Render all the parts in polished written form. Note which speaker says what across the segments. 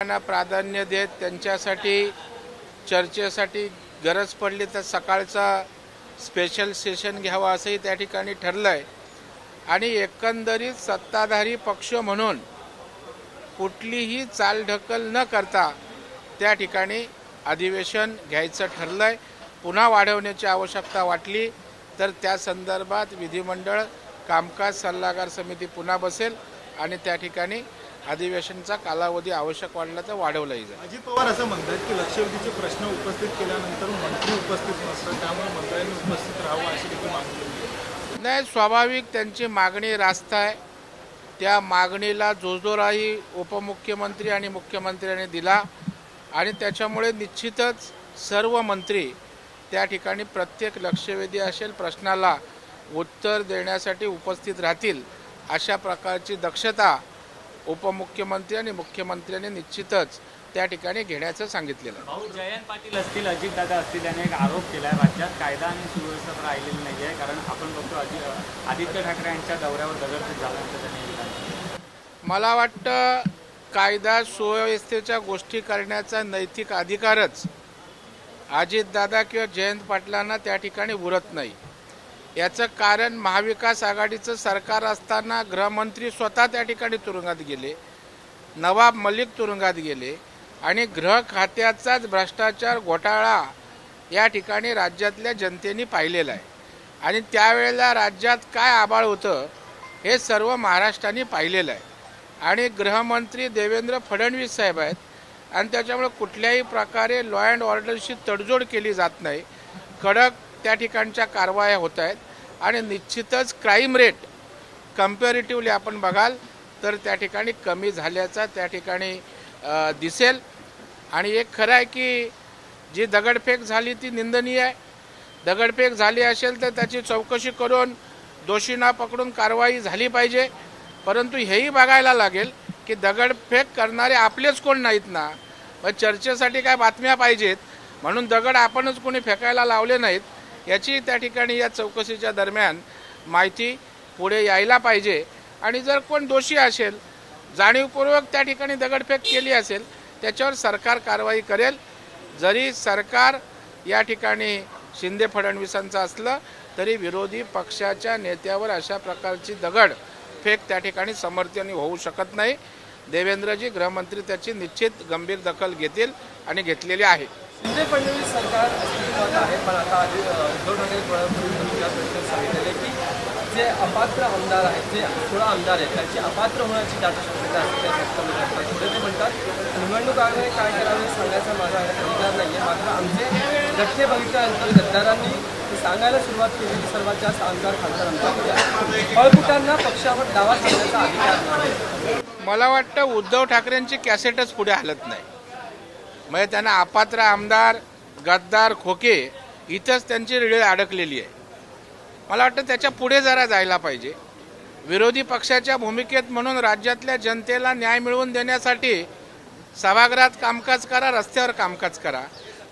Speaker 1: त्यांना प्राधान्य देत त्यांच्यासाठी चर्चेसाठी गरज पडली तर सकाळचा स्पेशल सेशन घ्यावा असंही त्या ठिकाणी ठरलंय आणि एकंदरीत सत्ताधारी पक्ष म्हणून कुठलीही चालढकल न करता त्या ठिकाणी अधिवेशन घ्यायचं ठरलंय। पुन्हा वाढवण्याची आवश्यकता वाटली तर त्या संदर्भात विधिमंडळ कामकाज सल्लागार समिती पुन्हा बसेल आणि त्या ठिकाणी अधिवेशनाचा कालावधी आवश्यक वाढला तर वाढवलाही जाईल।
Speaker 2: अजित पवार असं म्हणतात की लक्षवेधीचे प्रश्न उपस्थित केल्यानंतर मंत्री उपस्थित नसतात, त्यामुळे मंत्र्यांनी उपस्थित राहावं अशी देखील मागणी
Speaker 1: नाही, स्वाभाविक त्यांची मागणी रास्त आहे। त्या मागणीला जोजोराही उपमुख्यमंत्री आणि मुख्यमंत्र्यांनी दिला आणि त्याच्यामुळे निश्चितच सर्व मंत्री त्या ठिकाणी प्रत्येक लक्षवेधी असेल प्रश्नाला उत्तर देण्यासाठी उपस्थित राहतील अशा प्रकारची दक्षता उपमुख्यमंत्री आणि मुख्यमंत्र्यांनी निश्चितच त्या ठिकाणी घेण्याचं सांगितलेलं आहे।
Speaker 3: भाऊ जयंत पाटील असतील, अजितदादा असतील, यांनी एक आरोप केला आहे राज्यात कायदा आणि सुव्यवस्था राहिलेली नाही आहे, कारण आपण बघतो आदित्य ठाकरे यांच्या दौऱ्यावर दगडफेक झाल्याचं त्यांनी
Speaker 1: मला वाटतं कायदा सुव्यवस्थेच्या गोष्टी करण्याचा नैतिक अधिकारच अजितदादा किंवा जयंत पाटलांना त्या ठिकाणी उरत नाही। याचं कारण महाविकास आघाडीचं सरकार असताना गृहमंत्री स्वतः त्या ठिकाणी तुरुंगात गेले, नवाब मलिक तुरुंगात गेले आणि गृह खात्याचाच भ्रष्टाचार घोटाळा या ठिकाणी राज्यातल्या जनतेने पाहिलेला आहे आणि त्यावेळेला राज्यात काय आबाळ होतं हे सर्व महाराष्ट्राने पाहिलेलं आहे आणि गृहमंत्री देवेंद्र फडणवीस साहेब आहेत आणि त्याच्यामुळे कुठल्याही प्रकारे लॉ अँड ऑर्डरशी तडजोड केली जात नाही। कडक त्या ठिकाणच्या कारवाया होत आहेत आणि निश्चितच क्राईम रेट कम्पॅरेटिव्हली आपण बघाल तर त्या ठिकाणी कमी झाल्याचा त्या ठिकाणी दिसेल। आणि एक खरं आहे की जी दगडफेक झाली ती निंदनीय आहे। दगडफेक झाली असेल तर त्याची चौकशी करून दोषींना पकडून कारवाई झाली पाहिजे, परंतु हेही बघायला लागेल की दगडफेक करणारे आपलेच कोण नाहीत ना। मग चर्चेसाठी काय बातम्या पाहिजेत म्हणून दगड आपणच कोणी फेकायला लावले नाहीत याची त्या ठिकाणी या चौकशीच्या दरम्यान माहिती पुढे यायला पाहिजे आणि जर कोण दोषी असेल, जाणीवपूर्वक त्या ठिकाणी दगडफेक केली असेल त्याच्यावर सरकार कारवाई करेल। जरी सरकार या ठिकाणी शिंदे फडणवीसांचं असलं तरी विरोधी पक्षाच्या नेत्यावर अशा प्रकारची दगडफेक त्या ठिकाणी समर्थन होऊ शकत नाही। देवेंद्रजी गृहमंत्री त्याची निश्चित गंभीर दखल घेतील आणि घेतलेली आहे।
Speaker 4: शिंदे फडणवीस सरकार अस्तित्वात आहे, पण आता उद्धव ठाकरे थोड्यापूर्वी सांगितलेले की जे अपात्र आमदार आहेत, जे 16 आमदार आहेत त्यांची अपात्र होण्याची दाट शक्यता असते। पुढे ते म्हणतात निवडणूक आयोगाने काय करावे सांगायचा माझा अधिकार नाही आहे, मात्र आमचे गठ्ठे बघितल्यानंतर गद्दारांनी सांगायला सुरुवात केली की सर्वात जास्त आमदार खासदार आमदार फळफुटांना पक्षावर दावा करण्याचा अधिकार नाही।
Speaker 1: मला वाटतं उद्धव ठाकरेंची कॅसेटच पुढे हलत नाही, म्हणजे त्यांना अपात्र आमदार गद्दार खोके इथंच त्यांची रेळ अडकलेली आहे। मला वाटतं त्याच्या पुढे जरा जायला पाहिजे। विरोधी पक्षाच्या भूमिकेत म्हणून राज्यातल्या जनतेला न्याय मिळवून देण्यासाठी सभागृहात कामकाज करा, रस्त्यावर कामकाज करा,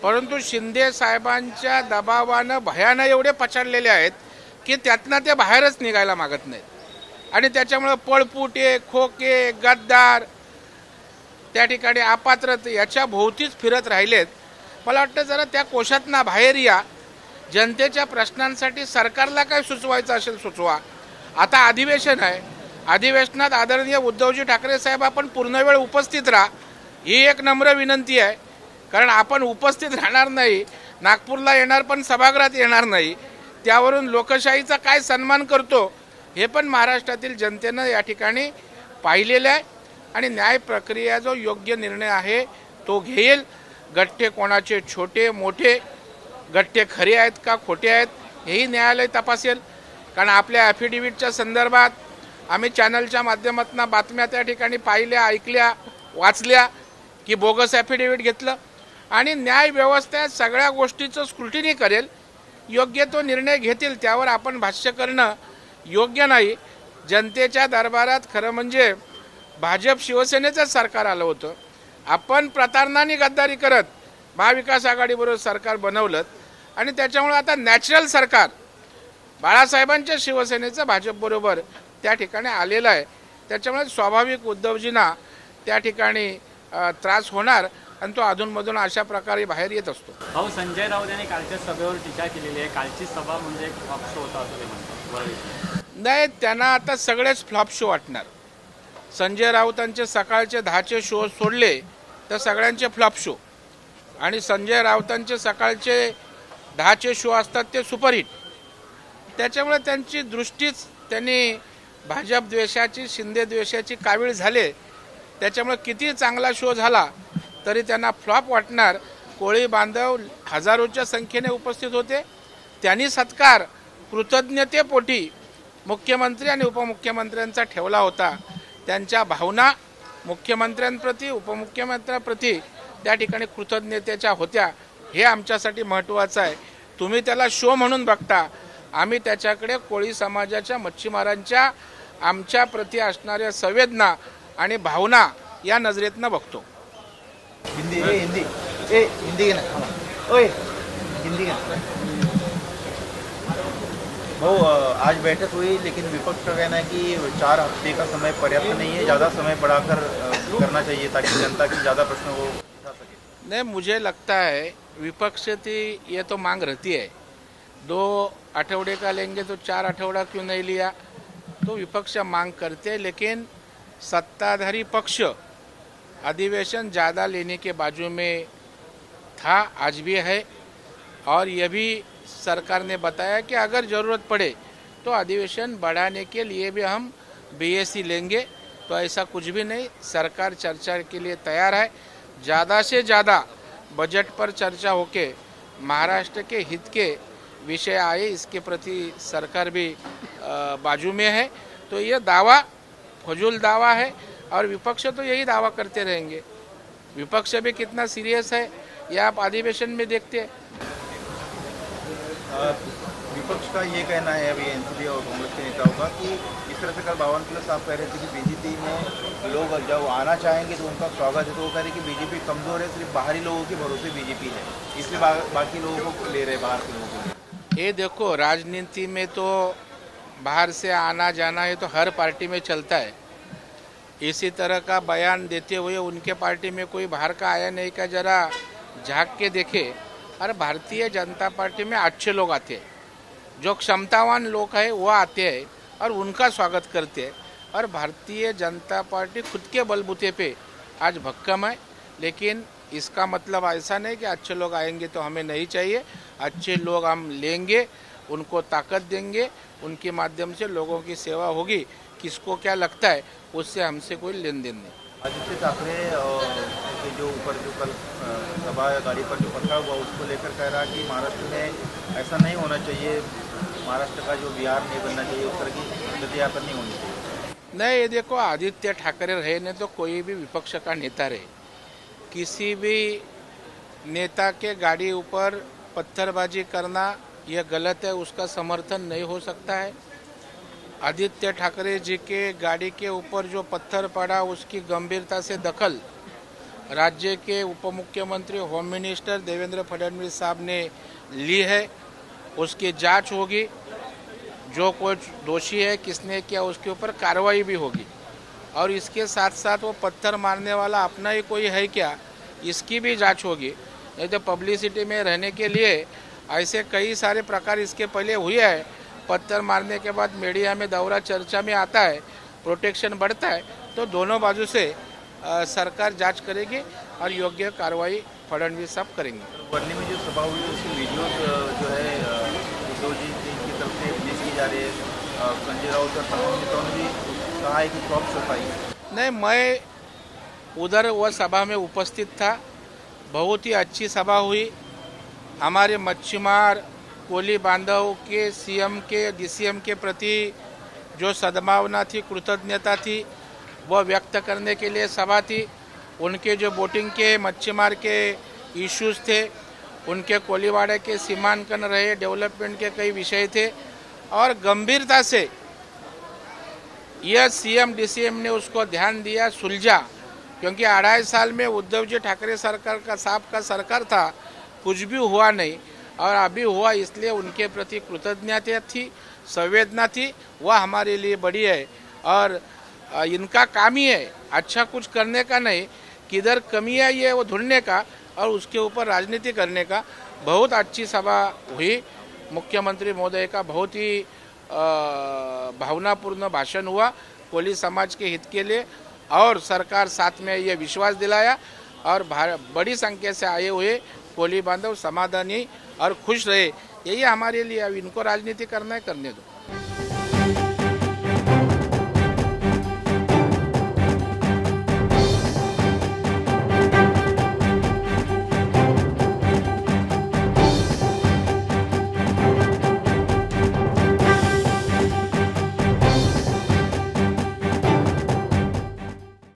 Speaker 1: परंतु शिंदे साहेबांच्या दबावानं भयानं एवढे पछाडलेले आहेत की त्यातनं ते बाहेरच निघायला मागत नाहीत आणि त्याच्यामुळे पळपुटे खोके गद्दार त्या ठिकाणी अपात्र याच्या भोवतीच फिरत राहिलेत। मला वाटतं जरा त्या कोशातनं बाहेर या, जनतेच्या प्रश्नांसाठी सरकारला काय सुचवायचं असेल सुचवा। आता अधिवेशन आहे, अधिवेशनात आदरणीय उद्धवजी ठाकरे साहेब आपण पूर्ण वेळ उपस्थित राहा ही एक नम्र विनंती आहे, कारण आपण उपस्थित राहणार नाही, नागपूरला येणार पण सभागृहात येणार नाही, त्यावरून लोकशाहीचा काय सन्मान करतो हे पण महाराष्ट्रातील जनतेनं या ठिकाणी पाहिलेलं आहे आणि न्याय प्रक्रिया जो योग्य निर्णय आहे तो घेईल। गठ्ठे कोणाचे छोटे मोठे, गठ्ठे खरे आहेत का खोटे आहेत हेही न्यायालय तपासेल, कारण आपल्या ॲफिडेव्हिटच्या संदर्भात आम्ही चॅनलच्या माध्यमातून बातम्या त्या ठिकाणी पाहिल्या, ऐकल्या, वाचल्या की बोगस ॲफिडेव्हिट घेतलं आणि न्याय व्यवस्था सगळ्या गोष्टीचं स्क्रुटिनी करेल, योग्य तो निर्णय घेतील, त्यावर आपण भाष्य करणं योग्य नाही। जनतेच्या दरबारात खरं म्हणजे भाजप शिवसेनेचं सरकार आलं होतं, आपण प्रतारणाने गद्दारी करत महाविकास आघाडीबरोबर सरकार बनवलं आणि त्याच्यामुळे आता नॅचरल सरकार बाळासाहेबांच्या शिवसेनेचं भाजपबरोबर त्या ठिकाणी आलेलं आहे। त्याच्यामुळे स्वाभाविक उद्धवजींना त्या ठिकाणी त्रास होणार आणि तो अधूनमधून अशा प्रकारे बाहेर येत असतो.
Speaker 3: भाऊ, संजय राऊत यांनी कालच्या सभेवर टीका केलेली आहे. कालची सभा म्हणजे एक फ्लॉप शो होता असं ते म्हणतात.
Speaker 1: नाही, त्यांना आता सगळेच फ्लॉप शो वाटणार. संजय राऊतांचे सकाळचे 10चे शो सोडले तर सगळ्यांचे फ्लॉप शो, आणि संजय राऊतांचे सकाळचे 10चे शो असतात ते सुपरहिट. त्याच्यामुळे त्यांची दृष्टीच त्यांनी भाजप द्वेषाची, शिंदे द्वेषाची कावीळ झाले. त्याच्यामुळे किती चांगला शो झाला तरी त्यांना फ्लॉप वाटणार. कोळी बांधव हजारोच्या संख्येने उपस्थित होते. त्यांनी सत्कार कृतज्ञतेपोटी मुख्यमंत्री आणि उपमुख्यमंत्र्यांचा ठेवला होता. त्यांच्या भावना मुख्यमंत्र्यांप्रती, उपमुख्यमंत्र्यांप्रती त्या ठिकाणी कृतज्ञतेच्या होत्या. हे आमच्यासाठी महत्त्वाचं आहे. तुम्ही त्याला शो म्हणून बघता, आम्ही त्याच्याकडे कोळी समाजाच्या, मच्छीमारांच्या आमच्या प्रती असणाऱ्या संवेदना आणि भावना या नजरेतनं बघतो.
Speaker 5: हिंदी भाऊ, आज बैठक हुई लेकिन विपक्ष का कहना है कि 4 हफ्ते का समय पर्याप्त नहीं है, ज़्यादा समय बढ़ाकर करना चाहिए ताकि जनता की ज़्यादा प्रश्न वो उठा सके.
Speaker 1: नहीं, मुझे लगता है विपक्ष की ये तो मांग रहती है 2 आठवड़े का लेंगे तो 4 आठवड़ा क्यों नहीं लिया, तो विपक्ष मांग करते हैं. लेकिन सत्ताधारी पक्ष अधिवेशन ज़्यादा लेने के बाजू में था, आज भी है. और यह भी सरकार ने बताया कि अगर ज़रूरत पड़े तो अधिवेशन बढ़ाने के लिए भी हम बीएसी लेंगे. तो ऐसा कुछ भी नहीं, सरकार चर्चा के लिए तैयार है. ज़्यादा से ज़्यादा बजट पर चर्चा होके महाराष्ट्र के हित के विषय आए, इसके प्रति सरकार भी बाजू में है. तो ये दावा फजूल दावा है और विपक्ष तो यही दावा करते रहेंगे. विपक्ष भी कितना सीरियस है ये आप अधिवेशन में देखते हैं.
Speaker 5: विपक्ष का ये कहना है अभी एनसीपी और कांग्रेस के नेताओं का कि इस तरह से कल 52+ आप कह रहे थे कि बीजेपी में लोग जब आना चाहेंगे तो उनका स्वागत है, तो वो कह रहे कि बीजेपी कमज़ोर है, सिर्फ बाहरी लोगों के भरोसे बीजेपी है, इसलिए बाकी लोगों को ले रहे बाहर के लोगों को.
Speaker 1: ये देखो, राजनीति में तो बाहर से आना जाना है तो हर पार्टी में चलता है. इसी तरह का बयान देते हुए उनके पार्टी में कोई बाहर का आया नहीं का जरा झाँक के देखे. और भारतीय जनता पार्टी में अच्छे लोग आते हैं, जो क्षमतावान लोग हैं वो आते हैं और उनका स्वागत करते हैं. और भारतीय जनता पार्टी खुद के बलबूते पे आज भक्कम है. लेकिन इसका मतलब ऐसा नहीं कि अच्छे लोग आएंगे तो हमें नहीं चाहिए. अच्छे लोग हम लेंगे, उनको ताकत देंगे, उनके माध्यम से लोगों की सेवा होगी. किसको क्या लगता है उससे हमसे कोई लेन देन नहीं.
Speaker 5: आदित्य ठाकरे के जो ऊपर जो कल सभा गाड़ी पर जो पथरा हुआ उसको लेकर कह रहा कि महाराष्ट्र में ऐसा नहीं होना चाहिए, महाराष्ट्र का जो बिहार नहीं बनना चाहिए, उस तरह की गति यात्रा नहीं होनी चाहिए.
Speaker 1: नहीं, ये देखो, आदित्य ठाकरे रहे ने तो कोई भी विपक्ष का नेता रहे, किसी भी नेता के गाड़ी ऊपर पत्थरबाजी करना यह गलत है, उसका समर्थन नहीं हो सकता है. आदित्य ठाकरे जी के गाड़ी के ऊपर जो पत्थर पड़ा उसकी गंभीरता से दखल राज्य के उपमुख्यमंत्री होम मिनिस्टर देवेंद्र फडणवीस साहब ने ली है. उसकी जांच होगी, जो कोई दोषी है किसने किया उसके ऊपर कार्रवाई भी होगी. और इसके साथ साथ वो पत्थर मारने वाला अपना ही कोई है क्या, इसकी भी जांच होगी. नहीं तो पब्लिसिटी में रहने के लिए ऐसे कई सारे प्रकार इसके पहले हुए हैं. पत्थर मारने के बाद मीडिया में दौरा चर्चा में आता है, प्रोटेक्शन बढ़ता है. तो दोनों बाजू से सरकार जांच करेगी और योग्य कार्रवाई फडणवीस साहब करेंगे.
Speaker 5: वर्ली में जो सभा हुई उसकी वीडियो जो है उद्धव जी की तरफ से रिलीज की जा रही है. संजय राउत और तमाम नेताओं ने भी कहा है कि फ्लॉप शो पाई.
Speaker 1: नहीं, मैं उधर वह सभा में उपस्थित था. बहुत ही अच्छी सभा हुई. हमारे मच्छीमार कोली बांधव के सीएम के डीसीएम के प्रति जो सद्भावना थी, कृतज्ञता थी, वह व्यक्त करने के लिए सभा थी. उनके जो बोटिंग के मच्छीमार के इश्यूज थे, उनके कोलीवाड़े के सीमांकन रहे, डेवलपमेंट के कई विषय थे और गंभीरता से यह सीएम डीसीएम ने उसको ध्यान दिया, सुलझा. क्योंकि 2.5 साल में उद्धव जी ठाकरे सरकार का साहब का सरकार था, कुछ भी हुआ नहीं. और अभी हुआ, इसलिए उनके प्रति कृतज्ञता थी, संवेदना थी, वह हमारे लिए बड़ी है. और इनका काम ही है अच्छा कुछ करने का नहीं, किधर कमी है ये वो ढूंढने का और उसके ऊपर राजनीति करने का। बहुत अच्छी सभा हुई, मुख्यमंत्री महोदय का बहुत ही भावनापूर्ण भाषण हुआ कोली समाज के हित के लिए, और सरकार साथ में ये विश्वास दिलाया और बड़ी संख्या से आए हुए कोली बांधव समाधानी और खुश रहे। यही हमारे लिए, अब इनको राजनीति करना है, करने दो।